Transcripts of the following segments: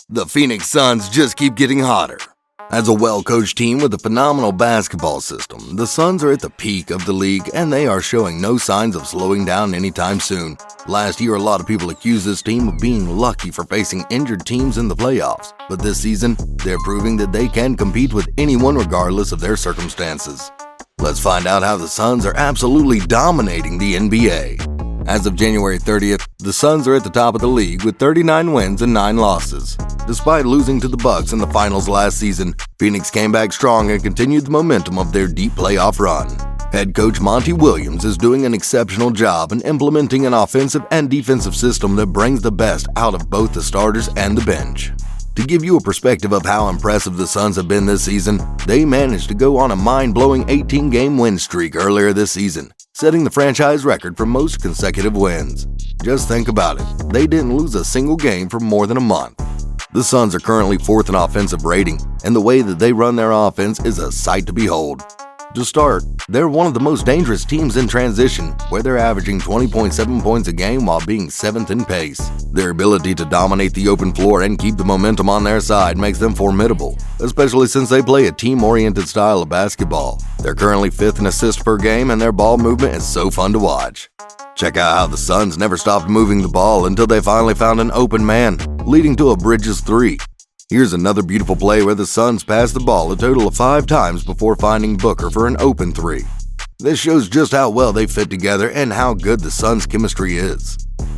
The Phoenix Suns just keep getting hotter. As a well-coached team with a phenomenal basketball system, the Suns are at the peak of the league and they are showing no signs of slowing down anytime soon. Last year, a lot of people accused this team of being lucky for facing injured teams in the playoffs, but this season, they're proving that they can compete with anyone regardless of their circumstances. Let's find out how the Suns are absolutely dominating the NBA. As of January 30th, the Suns are at the top of the league with 39 wins and 9 losses. Despite losing to the Bucks in the finals last season, Phoenix came back strong and continued the momentum of their deep playoff run. Head coach Monty Williams is doing an exceptional job in implementing an offensive and defensive system that brings the best out of both the starters and the bench. To give you a perspective of how impressive the Suns have been this season, they managed to go on a mind-blowing 18-game win streak earlier this season, setting the franchise record for most consecutive wins. Just think about it, they didn't lose a single game for more than a month. The Suns are currently 4th in offensive rating, and the way that they run their offense is a sight to behold. To start, they're one of the most dangerous teams in transition, where they're averaging 20.7 points a game while being 7th in pace. Their ability to dominate the open floor and keep the momentum on their side makes them formidable, especially since they play a team-oriented style of basketball. They're currently 5th in assists per game, and their ball movement is so fun to watch. Check out how the Suns never stopped moving the ball until they finally found an open man, leading to a Bridges 3. Here's another beautiful play where the Suns passed the ball a total of 5 times before finding Booker for an open 3. This shows just how well they fit together and how good the Suns' chemistry is.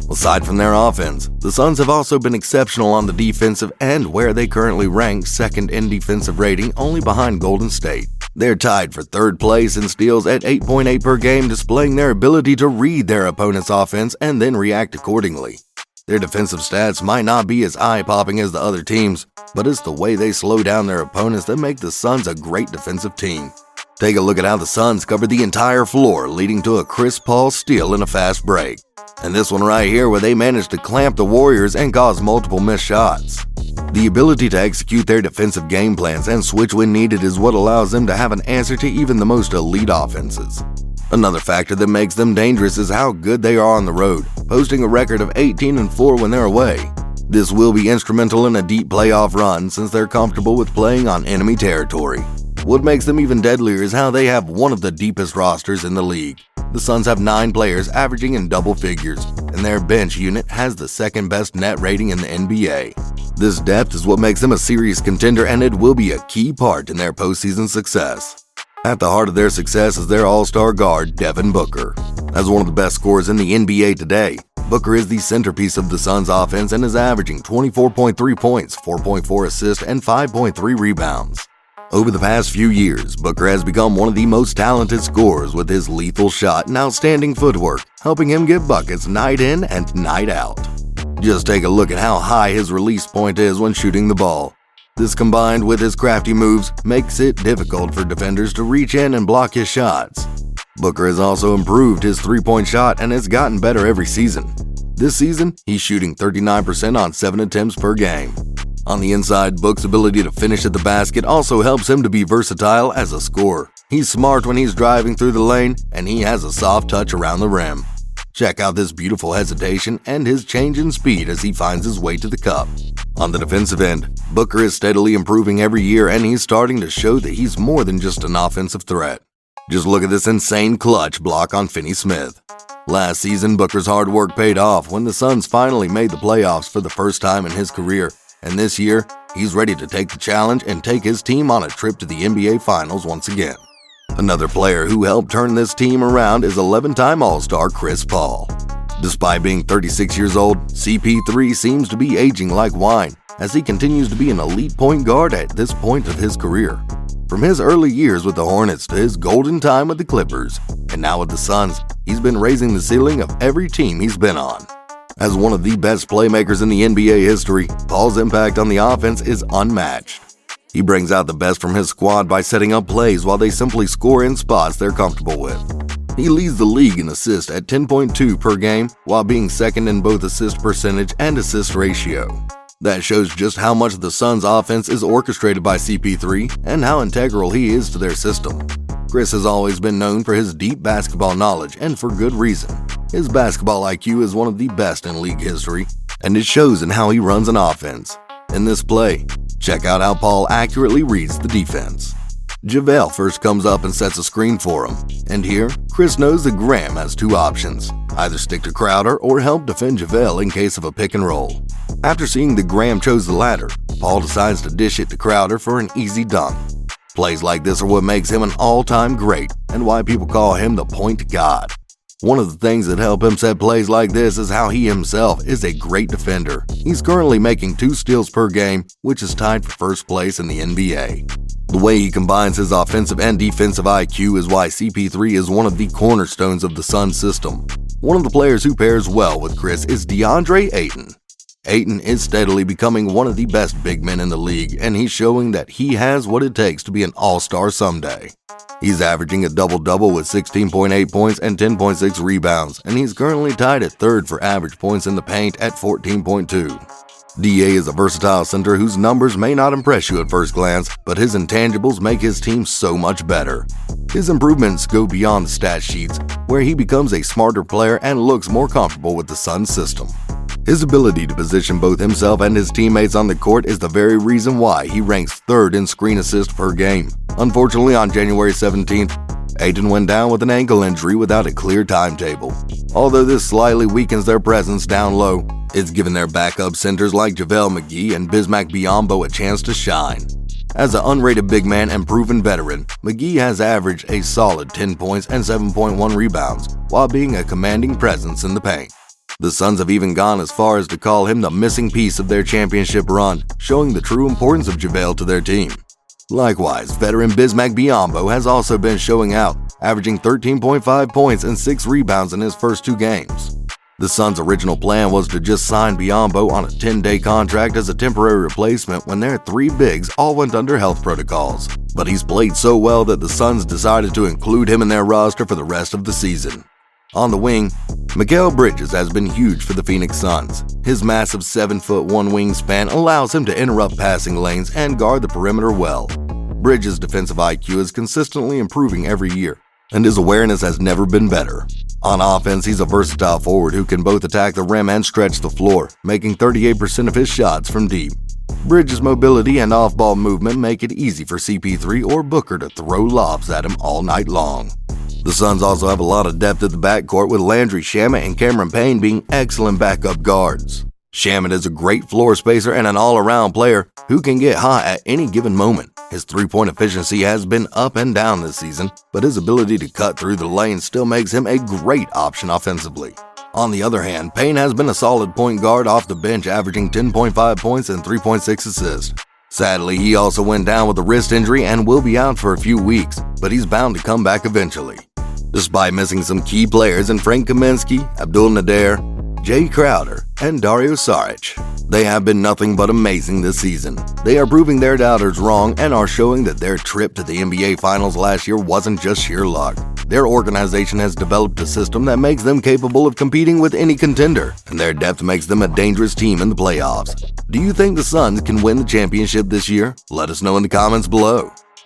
Aside from their offense, the Suns have also been exceptional on the defensive end, where they currently rank 2nd in defensive rating, only behind Golden State. They're tied for 3rd place in steals at 8.8 per game, displaying their ability to read their opponent's offense and then react accordingly. Their defensive stats might not be as eye-popping as the other teams, but it's the way they slow down their opponents that make the Suns a great defensive team. Take a look at how the Suns covered the entire floor, leading to a Chris Paul steal in a fast break. And this one right here where they managed to clamp the Warriors and cause multiple missed shots. The ability to execute their defensive game plans and switch when needed is what allows them to have an answer to even the most elite offenses. Another factor that makes them dangerous is how good they are on the road, posting a record of 18-4 when they're away. This will be instrumental in a deep playoff run since they're comfortable with playing on enemy territory. What makes them even deadlier is how they have one of the deepest rosters in the league. The Suns have 9 players averaging in double figures, and their bench unit has the 2nd best net rating in the NBA. This depth is what makes them a serious contender, and it will be a key part in their postseason success. At the heart of their success is their all-star guard, Devin Booker. As one of the best scorers in the NBA today, Booker is the centerpiece of the Suns' offense and is averaging 24.3 points, 4.4 assists, and 5.3 rebounds. Over the past few years, Booker has become one of the most talented scorers with his lethal shot and outstanding footwork, helping him get buckets night in and night out. Just take a look at how high his release point is when shooting the ball. This, combined with his crafty moves, makes it difficult for defenders to reach in and block his shots. Booker has also improved his 3-point shot and has gotten better every season. This season, he's shooting 39% on 7 attempts per game. On the inside, Book's ability to finish at the basket also helps him to be versatile as a scorer. He's smart when he's driving through the lane, and he has a soft touch around the rim. Check out this beautiful hesitation and his change in speed as he finds his way to the cup. On the defensive end, Booker is steadily improving every year, and he's starting to show that he's more than just an offensive threat. Just look at this insane clutch block on Finney-Smith. Last season, Booker's hard work paid off when the Suns finally made the playoffs for the first time in his career, and this year, he's ready to take the challenge and take his team on a trip to the NBA Finals once again. Another player who helped turn this team around is 11-time All-Star Chris Paul. Despite being 36 years old, CP3 seems to be aging like wine, as he continues to be an elite point guard at this point of his career. From his early years with the Hornets to his golden time with the Clippers, and now with the Suns, he's been raising the ceiling of every team he's been on. As one of the best playmakers in the NBA history, Paul's impact on the offense is unmatched. He brings out the best from his squad by setting up plays while they simply score in spots they're comfortable with. He leads the league in assists at 10.2 per game, while being 2nd in both assist percentage and assist ratio. That shows just how much the Suns' offense is orchestrated by CP3 and how integral he is to their system. Chris has always been known for his deep basketball knowledge, and for good reason. His basketball IQ is one of the best in league history, and it shows in how he runs an offense. in this play. Check out how Paul accurately reads the defense. JaVale first comes up and sets a screen for him. And here, Chris knows that Graham has two options. Either stick to Crowder or help defend JaVale in case of a pick and roll. After seeing that Graham chose the latter, Paul decides to dish it to Crowder for an easy dunk. Plays like this are what makes him an all-time great and why people call him the point god. One of the things that help him set plays like this is how he himself is a great defender. He's currently making 2 steals per game, which is tied for first place in the NBA. The way he combines his offensive and defensive IQ is why CP3 is one of the cornerstones of the Suns system. One of the players who pairs well with Chris is DeAndre Ayton. Ayton is steadily becoming one of the best big men in the league, and he's showing that he has what it takes to be an all-star someday. He's averaging a double-double with 16.8 points and 10.6 rebounds, and he's currently tied at third for average points in the paint at 14.2. DA is a versatile center whose numbers may not impress you at first glance, but his intangibles make his team so much better. His improvements go beyond the stat sheets, where he becomes a smarter player and looks more comfortable with the Suns system. His ability to position both himself and his teammates on the court is the very reason why he ranks third in screen assists per game. Unfortunately, on January 17th, Ayton went down with an ankle injury without a clear timetable. Although this slightly weakens their presence down low, it's given their backup centers like JaVale McGee and Bismack Biyombo a chance to shine. As an unrated big man and proven veteran, McGee has averaged a solid 10 points and 7.1 rebounds, while being a commanding presence in the paint. The Suns have even gone as far as to call him the missing piece of their championship run, showing the true importance of JaVale to their team. Likewise, veteran Bismack Biyombo has also been showing out, averaging 13.5 points and 6 rebounds in his first 2 games. The Suns' original plan was to just sign Biyombo on a 10-day contract as a temporary replacement when their 3 bigs all went under health protocols. But he's played so well that the Suns decided to include him in their roster for the rest of the season. On the wing, Mikal Bridges has been huge for the Phoenix Suns. His massive 7'1" wingspan allows him to interrupt passing lanes and guard the perimeter well. Bridges' defensive IQ is consistently improving every year, and his awareness has never been better. On offense, he's a versatile forward who can both attack the rim and stretch the floor, making 38% of his shots from deep. Bridges' mobility and off-ball movement make it easy for CP3 or Booker to throw lobs at him all night long. The Suns also have a lot of depth at the backcourt, with Landry Shamet and Cameron Payne being excellent backup guards. Shamet is a great floor spacer and an all-around player who can get hot at any given moment. His three-point efficiency has been up and down this season, but his ability to cut through the lane still makes him a great option offensively. On the other hand, Payne has been a solid point guard off the bench, averaging 10.5 points and 3.6 assists. Sadly, he also went down with a wrist injury and will be out for a few weeks, but he's bound to come back eventually. Despite missing some key players in Frank Kaminsky, Abdul Nader, Jay Crowder, and Dario Saric, they have been nothing but amazing this season. They are proving their doubters wrong and are showing that their trip to the NBA Finals last year wasn't just sheer luck. Their organization has developed a system that makes them capable of competing with any contender, and their depth makes them a dangerous team in the playoffs. Do you think the Suns can win the championship this year? Let us know in the comments below.